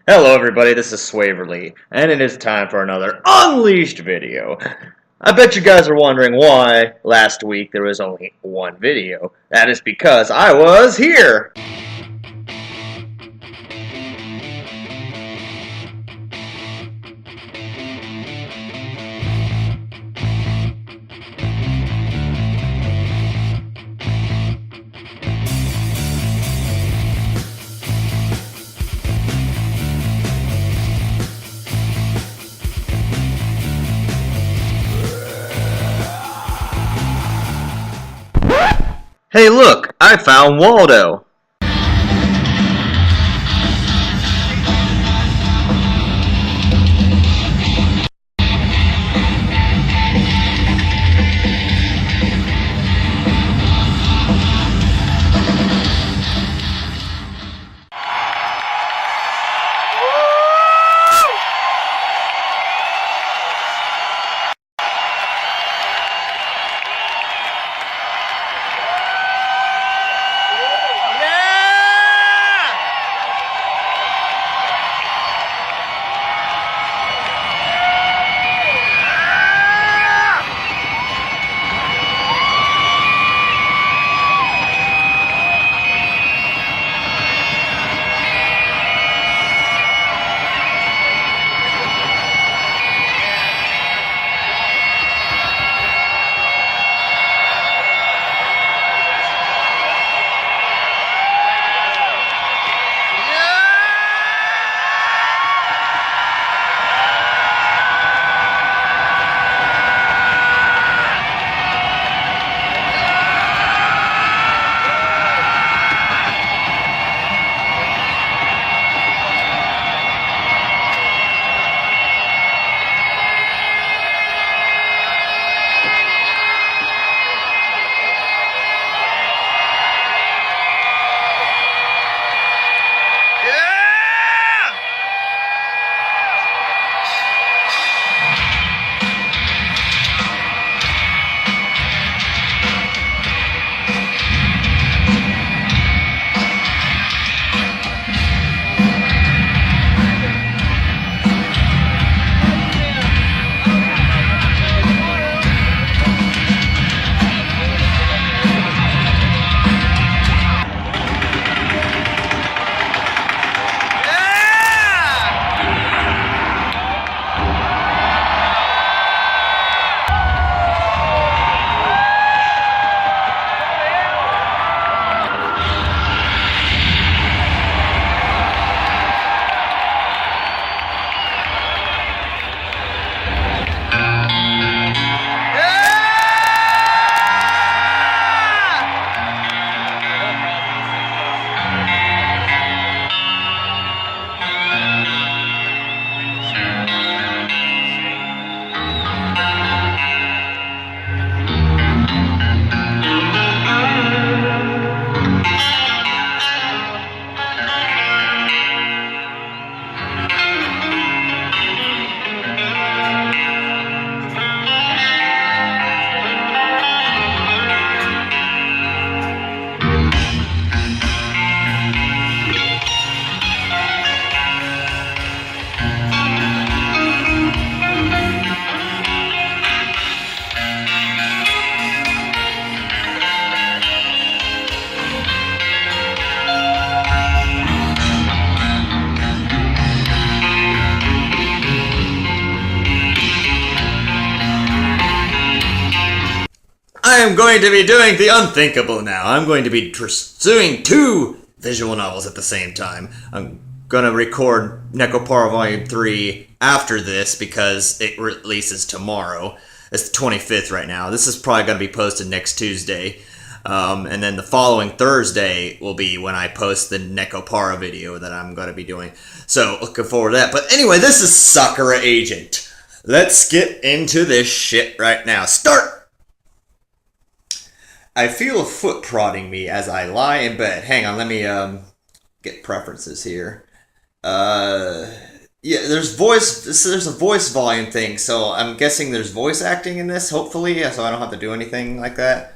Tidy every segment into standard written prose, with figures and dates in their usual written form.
Hello everybody, this is Swaverly, and it is time for another Unleashed video. I bet you guys are wondering why last week there was only one video. That is because I was here! Hey look, I found Waldo! I am going to be doing the unthinkable now. I'm going to be pursuing two visual novels at the same time. I'm going to record Necopara Volume 3 after this because it releases tomorrow. It's the 25th right now. This is probably going to be posted next Tuesday. And then the following Thursday will be when I post the Necopara video that I'm going to be doing. So, looking forward to that. But anyway, this is Sakura Agent. Let's get into this shit right now. Start! I feel a foot prodding me as I lie in bed. Hang on, let me get preferences here. Yeah, there's a voice volume thing, so I'm guessing there's voice acting in this, hopefully, so I don't have to do anything like that.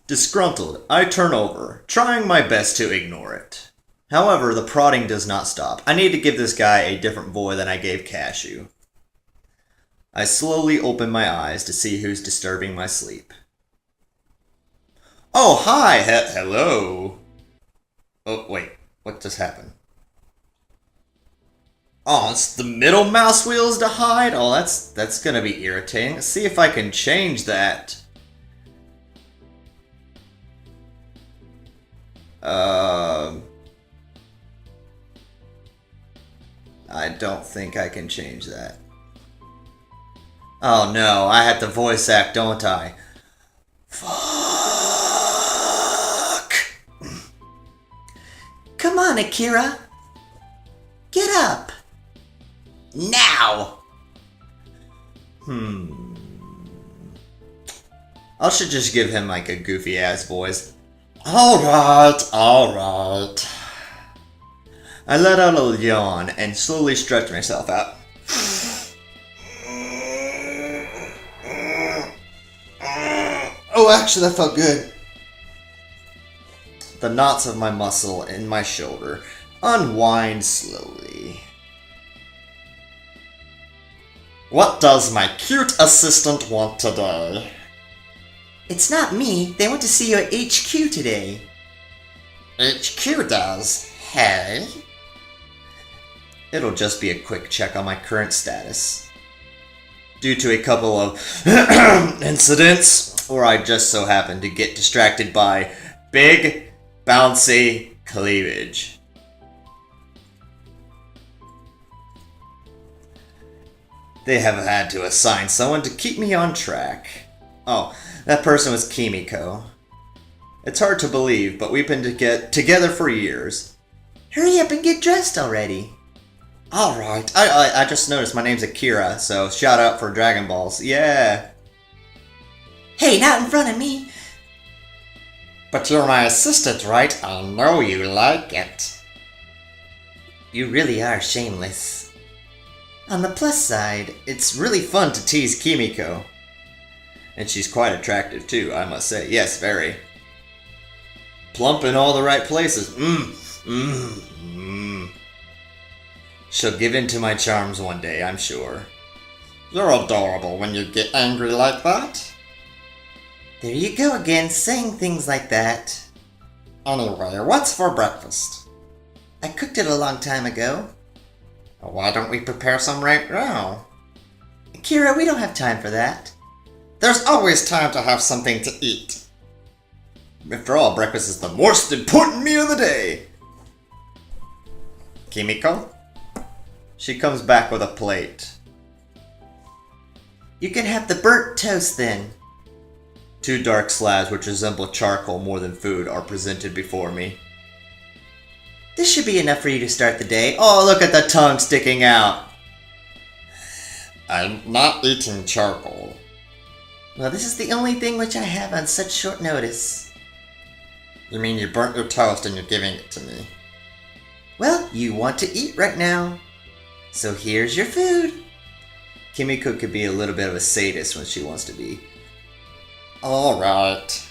Disgruntled, I turn over, trying my best to ignore it. However, the prodding does not stop. I need to give this guy a different voice than I gave Cashew. I slowly open my eyes to see who's disturbing my sleep. Oh, hi! Hello! Oh, wait. What just happened? Oh, it's the middle mouse wheels to hide? Oh, that's gonna be irritating. Let's see if I can change that. I don't think I can change that. Oh no, I have to voice act, don't I? Fuck! Come on, Akira. Get up. Now! I should just give him like a goofy ass voice. Alright. I let out a yawn and slowly stretch myself out. Oh, actually, that felt good. The knots of my muscle in my shoulder unwind slowly. What does my cute assistant want today? It's not me. They want to see you at HQ today. HQ does? Hey? It'll just be a quick check on my current status. Due to a couple of incidents where I just so happened to get distracted by big, bouncy cleavage. They have had to assign someone to keep me on track. Oh, that person was Kimiko. It's hard to believe, but we've been together for years. Hurry up and get dressed already. Alright, I just noticed my name's Akira, so shout out for Dragon Balls. Yeah. Hey, not in front of me. But you're my assistant, right? I know you like it. You really are shameless. On the plus side, it's really fun to tease Kimiko. And she's quite attractive too, I must say. Yes, very. Plump in all the right places. She'll give in to my charms one day, I'm sure. You're adorable when you get angry like that. There you go again, saying things like that. Anyway, what's for breakfast? I cooked it a long time ago. Why don't we prepare some right now? Akira, we don't have time for that. There's always time to have something to eat. After all, breakfast is the most important meal of the day. Kimiko? She comes back with a plate. You can have the burnt toast then. 2 dark slabs which resemble charcoal more than food are presented before me. This should be enough for you to start the day. Oh, look at the tongue sticking out. I'm not eating charcoal. Well, this is the only thing which I have on such short notice. You mean you burnt your toast and you're giving it to me? Well, you want to eat right now. So here's your food. Kimiko could be a little bit of a sadist when she wants to be. Alright.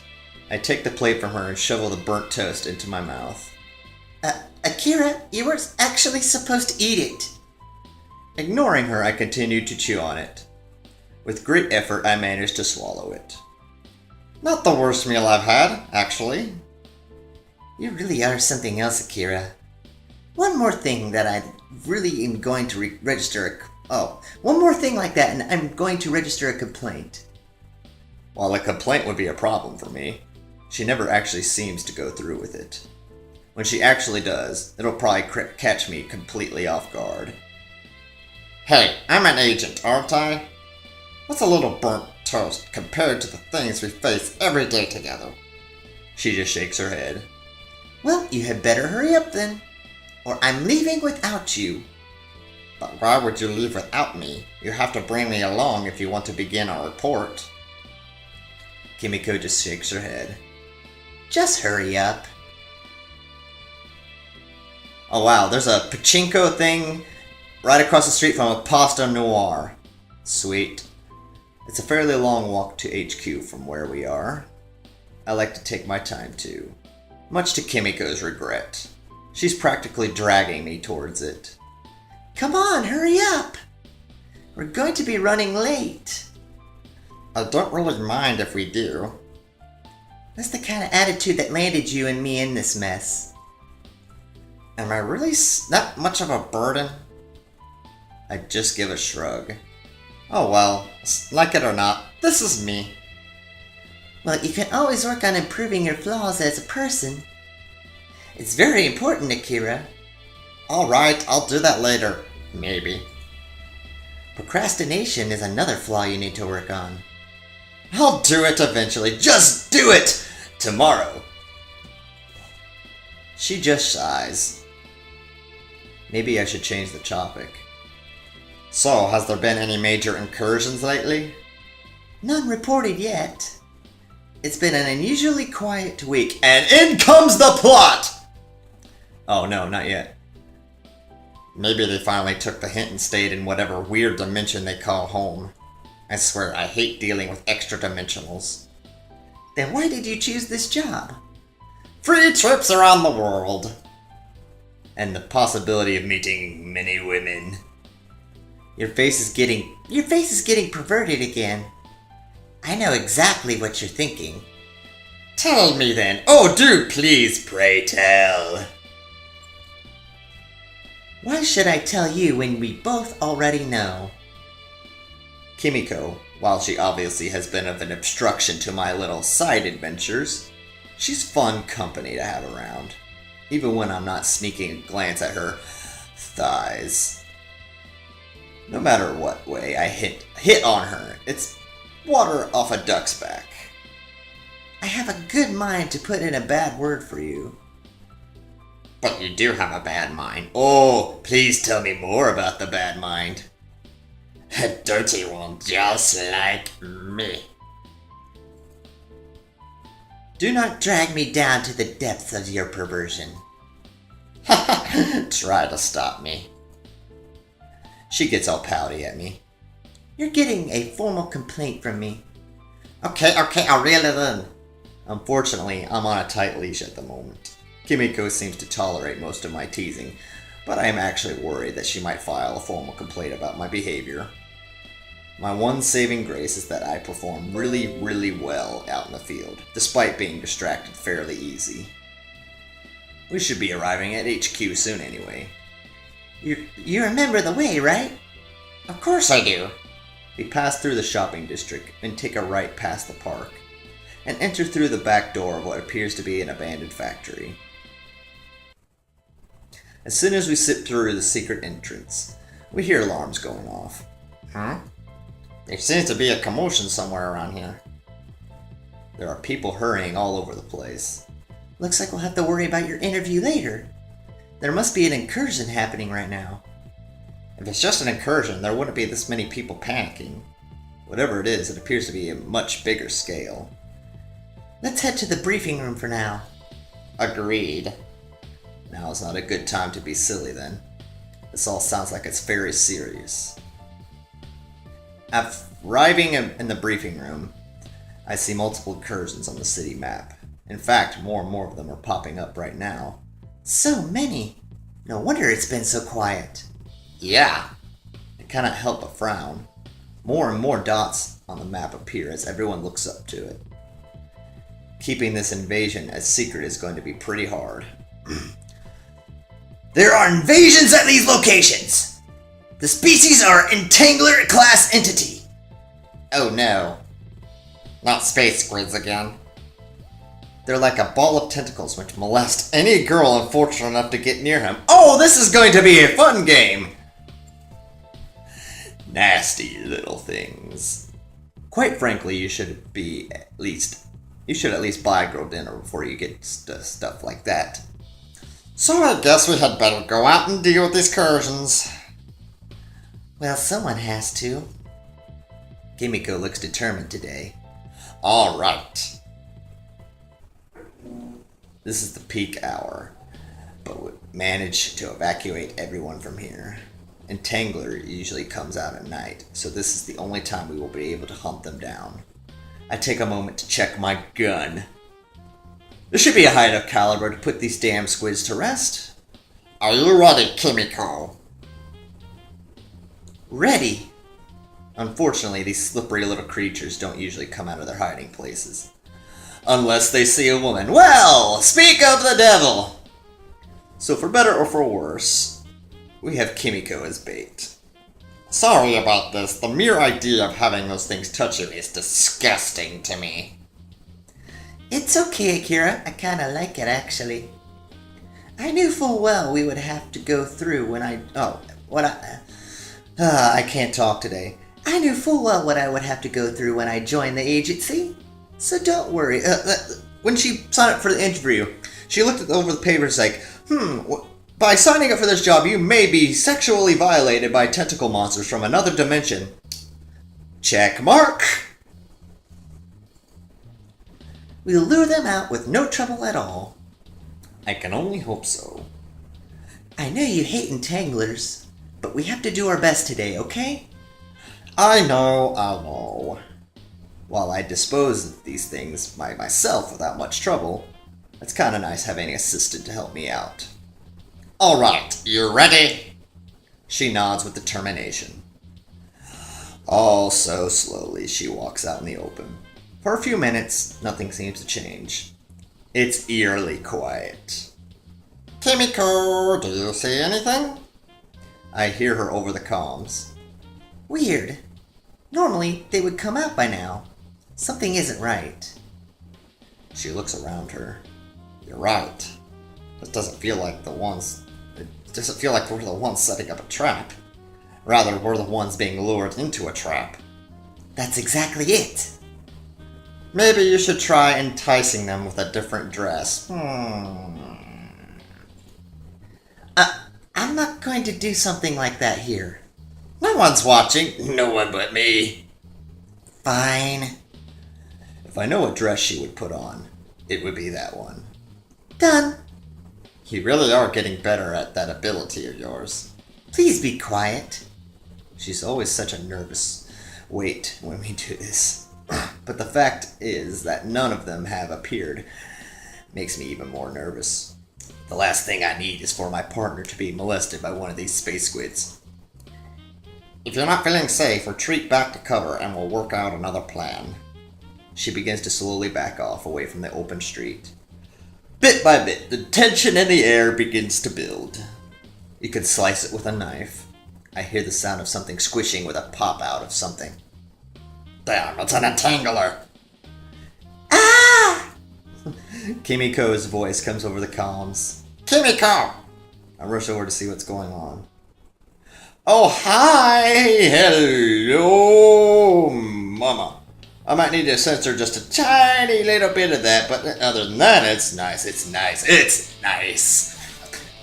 I take the plate from her and shovel the burnt toast into my mouth. Akira, you were actually supposed to eat it. Ignoring her, I continued to chew on it. With great effort, I managed to swallow it. Not the worst meal I've had, actually. You really are something else, Akira. One more thing that I really am going to register one more thing like that and I'm going to register a complaint. While a complaint would be a problem for me, she never actually seems to go through with it. When she actually does, it'll probably catch me completely off guard. Hey, I'm an agent, aren't I? What's a little burnt toast compared to the things we face every day together? She just shakes her head. Well, you had better hurry up then, or I'm leaving without you. But why would you leave without me? You have to bring me along if you want to begin our report. Kimiko just shakes her head. Just hurry up. Oh wow, there's a pachinko thing right across the street from a Pasta Noir. Sweet. It's a fairly long walk to HQ from where we are. I like to take my time too, much to Kimiko's regret. She's practically dragging me towards it. Come on, hurry up! We're going to be running late. I don't really mind if we do. That's the kind of attitude that landed you and me in this mess. Am I really that much of a burden? I just give a shrug. Oh well, like it or not, this is me. Well, you can always work on improving your flaws as a person. It's very important, Akira. Alright, I'll do that later. Maybe. Procrastination is another flaw you need to work on. I'll do it eventually. Just do it! Tomorrow. She just sighs. Maybe I should change the topic. So, has there been any major incursions lately? None reported yet. It's been an unusually quiet week. And in comes the plot! Oh no, not yet. Maybe they finally took the hint and stayed in whatever weird dimension they call home. I swear, I hate dealing with extra dimensionals. Then why did you choose this job? Free trips around the world. And the possibility of meeting many women. Your face is getting perverted again. I know exactly what you're thinking. Tell me then. Oh, do please, pray tell. Why should I tell you when we both already know? Kimiko, while she obviously has been of an obstruction to my little side adventures, she's fun company to have around, even when I'm not sneaking a glance at her thighs. No matter what way I hit on her, it's water off a duck's back. I have a good mind to put in a bad word for you. But you do have a bad mind. Oh, please tell me more about the bad mind. A dirty one, just like me. Do not drag me down to the depths of your perversion. Try to stop me. She gets all pouty at me. You're getting a formal complaint from me. Okay, I'll reel it in. Unfortunately, I'm on a tight leash at the moment. Kimiko seems to tolerate most of my teasing, but I am actually worried that she might file a formal complaint about my behavior. My one saving grace is that I perform really, really well out in the field, despite being distracted fairly easy. We should be arriving at HQ soon anyway. You remember the way, right? Of course I do. We pass through the shopping district and take a right past the park, and enter through the back door of what appears to be an abandoned factory. As soon as we sit through the secret entrance, we hear alarms going off. Huh? There seems to be a commotion somewhere around here. There are people hurrying all over the place. Looks like we'll have to worry about your interview later. There must be an incursion happening right now. If it's just an incursion, there wouldn't be this many people panicking. Whatever it is, it appears to be a much bigger scale. Let's head to the briefing room for now. Agreed. Now is not a good time to be silly then. This all sounds like it's very serious. Arriving in the briefing room, I see multiple incursions on the city map. In fact, more and more of them are popping up right now. So many! No wonder it's been so quiet. Yeah. I cannot help but frown. More and more dots on the map appear as everyone looks up to it. Keeping this invasion as secret is going to be pretty hard. There are invasions at these locations! The species are Entangler class entity. Oh no. Not space squids again. They're like a ball of tentacles which molest any girl unfortunate enough to get near him. Oh, this is going to be a fun game! Nasty little things. Quite frankly, you should at least buy a girl dinner before you get stuff like that. So I guess we had better go out and deal with these incursions. Well, someone has to. Kimiko looks determined today. Alright. This is the peak hour, but we managed to evacuate everyone from here. Entangler usually comes out at night, so this is the only time we will be able to hunt them down. I take a moment to check my gun. There should be a high enough caliber to put these damn squids to rest. Are you ready, Kimiko? Ready? Unfortunately, these slippery little creatures don't usually come out of their hiding places. Unless they see a woman. Well, speak of the devil! So for better or for worse, we have Kimiko as bait. Sorry about this. The mere idea of having those things touch you is disgusting to me. It's okay, Akira. I kinda like it, actually. I knew full well we would have to go through when I can't talk today. I knew full well what I would have to go through when I joined the agency. So don't worry. When she signed up for the interview, she looked over the papers like, by signing up for this job, you may be sexually violated by tentacle monsters from another dimension. Check mark! We'll lure them out with no trouble at all. I can only hope so. I know you hate entanglers, but we have to do our best today, okay? I know. While I dispose of these things by myself without much trouble, it's kinda nice having an assistant to help me out. Alright, you ready? She nods with determination. All so slowly, she walks out in the open. For a few minutes, nothing seems to change. It's eerily quiet. Kimiko, do you see anything? I hear her over the comms. Weird. Normally, they would come out by now. Something isn't right. She looks around her. You're right. It doesn't feel like we're the ones setting up a trap. Rather, we're the ones being lured into a trap. That's exactly it. Maybe you should try enticing them with a different dress. I'm not going to do something like that here. No one's watching. No one but me. Fine. If I know what dress she would put on, it would be that one. Done. You really are getting better at that ability of yours. Please be quiet. She's always such a nervous wait when we do this. But the fact is that none of them have appeared. Makes me even more nervous. The last thing I need is for my partner to be molested by one of these space squids. If you're not feeling safe, retreat back to cover and we'll work out another plan. She begins to slowly back off away from the open street. Bit by bit, the tension in the air begins to build. You could slice it with a knife. I hear the sound of something squishing with a pop out of something. Damn, it's an entangler! Ah! Kimiko's voice comes over the comms. Kimiko! I rush over to see what's going on. Oh, hi! Hello, Mama. I might need to censor just a tiny little bit of that, but other than that, it's nice. It's nice.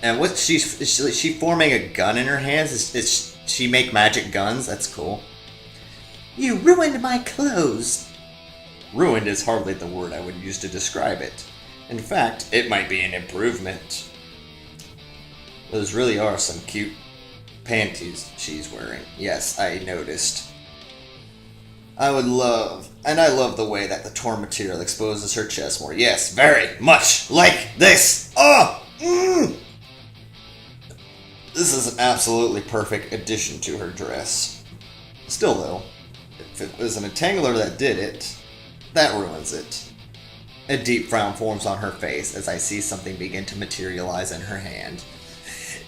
And what is she forming a gun in her hands? Is she make magic guns? That's cool. You ruined my clothes. Ruined is hardly the word I would use to describe it. In fact, it might be an improvement. Those really are some cute panties she's wearing. Yes, I noticed. I love the way that the torn material exposes her chest more. Yes, very much like this. This is an absolutely perfect addition to her dress. Still though, if it was an entangler that did it, that ruins it. A deep frown forms on her face as I see something begin to materialize in her hand.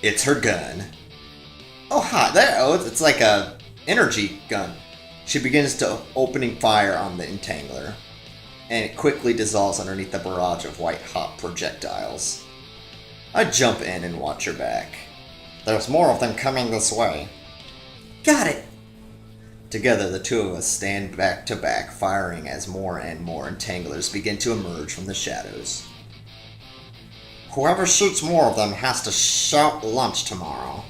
It's her gun. Oh, hi there. Oh, it's like a energy gun. She begins to opening fire on the entangler, and it quickly dissolves underneath the barrage of white-hot projectiles. I jump in and watch her back. There's more of them coming this way. Got it. Together, the two of us stand back to back, firing as more and more entanglers begin to emerge from the shadows. Whoever shoots more of them has to shout lunch tomorrow.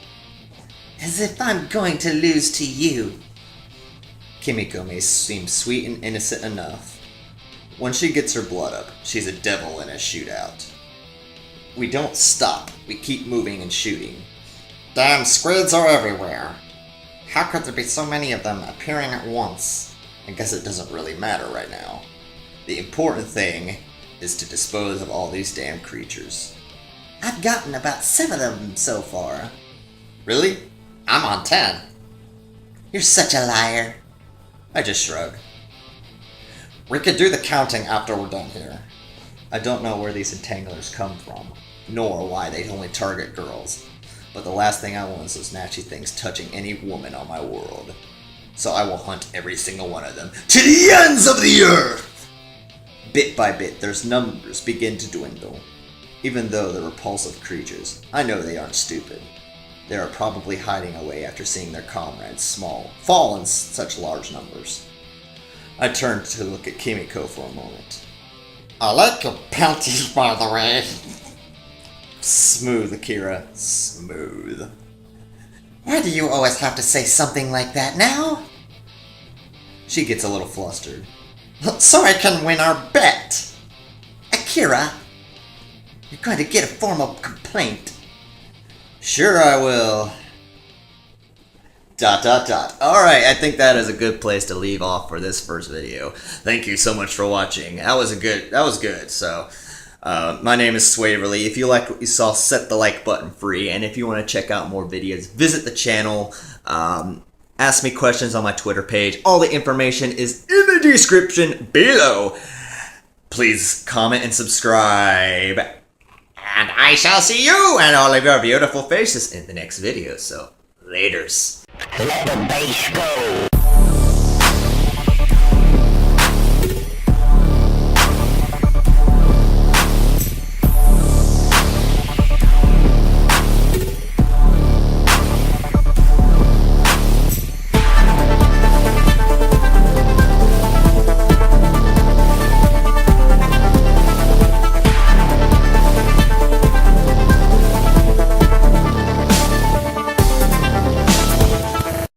As if I'm going to lose to you. Kimiko may seem sweet and innocent enough. When she gets her blood up, she's a devil in a shootout. We don't stop. We keep moving and shooting. Damn squids are everywhere. How could there be so many of them appearing at once? I guess it doesn't really matter right now. The important thing is to dispose of all these damn creatures. I've gotten about 7 of them so far. Really? I'm on 10. You're such a liar. I just shrug. We could do the counting after we're done here. I don't know where these entanglers come from, nor why they only target girls, but the last thing I want is those nasty things touching any woman on my world. So I will hunt every single one of them to the ends of the earth! Bit by bit, their numbers begin to dwindle. Even though they're repulsive creatures, I know they aren't stupid. They are probably hiding away after seeing their comrades fall in such large numbers. I turned to look at Kimiko for a moment. I like your panties, by the way. Smooth, Akira. Smooth. Why do you always have to say something like that now? She gets a little flustered. So I can win our bet. Akira, you're going to get a formal complaint. Sure I will. ... Alright, I think that is a good place to leave off for this first video. Thank you so much for watching. That was good. So, my name is Swaverly. If you liked what you saw, set the like button free. And if you want to check out more videos, visit the channel. Ask me questions on my Twitter page. All the information is in the description below. Please comment and subscribe. And I shall see you and all of your beautiful faces in the next video. So, laters. Let the bass go.